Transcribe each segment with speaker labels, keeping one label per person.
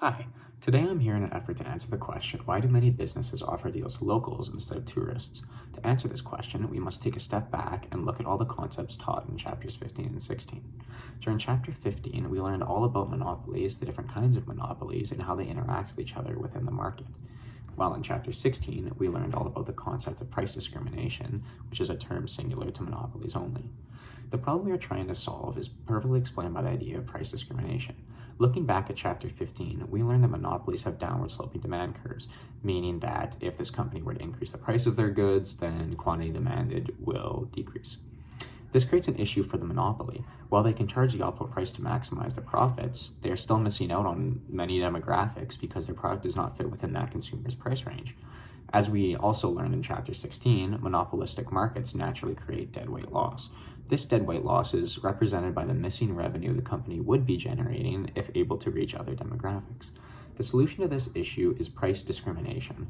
Speaker 1: Hi, today I'm here in an effort to answer the question, why do many businesses offer deals to locals instead of tourists? To answer this question, we must take a step back and look at all the concepts taught in chapters 15 and 16. During chapter 15, we learned all about monopolies, the different kinds of monopolies, and how they interact with each other within the market. While in chapter 16, we learned all about the concept of price discrimination, which is a term singular to monopolies only. The problem we are trying to solve is perfectly explained by the idea of price discrimination. Looking back at chapter 15, we learned that monopolies have downward sloping demand curves, meaning that if this company were to increase the price of their goods, then quantity demanded will decrease. This creates an issue for the monopoly. While they can charge the output price to maximize their profits, they're still missing out on many demographics because their product does not fit within that consumer's price range. As we also learned in chapter 16, monopolistic markets naturally create deadweight loss. This deadweight loss is represented by the missing revenue the company would be generating if able to reach other demographics. The solution to this issue is price discrimination.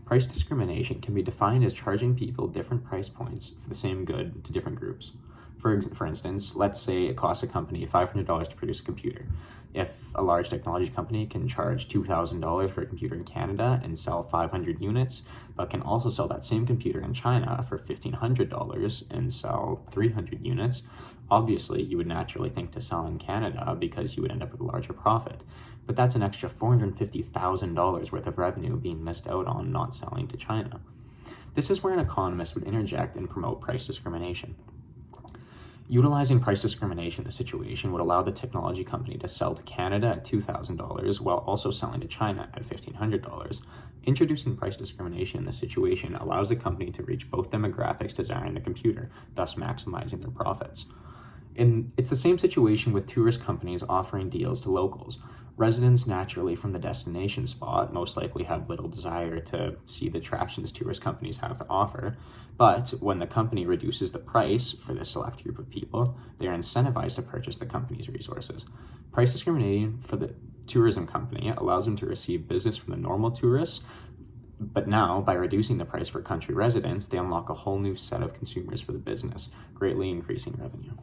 Speaker 1: Price discrimination can be defined as charging people different price points for the same good to different groups. For instance, let's say it costs a company $500 to produce a computer. If a large technology company can charge $2,000 for a computer in Canada and sell 500 units, but can also sell that same computer in China for $1,500 and sell 300 units, obviously you would naturally think to sell in Canada because you would end up with a larger profit. But that's an extra $450,000 worth of revenue being missed out on not selling to China. This is where an economist would interject and promote price discrimination. Utilizing price discrimination in the situation would allow the technology company to sell to Canada at $2,000 while also selling to China at $1,500. Introducing price discrimination in this situation allows the company to reach both demographics desiring the computer, thus maximizing their profits. It's the same situation with tourist companies offering deals to locals. Residents naturally from the destination spot most likely have little desire to see the attractions tourist companies have to offer, but when the company reduces the price for this select group of people, they are incentivized to purchase the company's resources. Price discriminating for the tourism company allows them to receive business from the normal tourists, but now, by reducing the price for country residents, they unlock a whole new set of consumers for the business, greatly increasing revenue.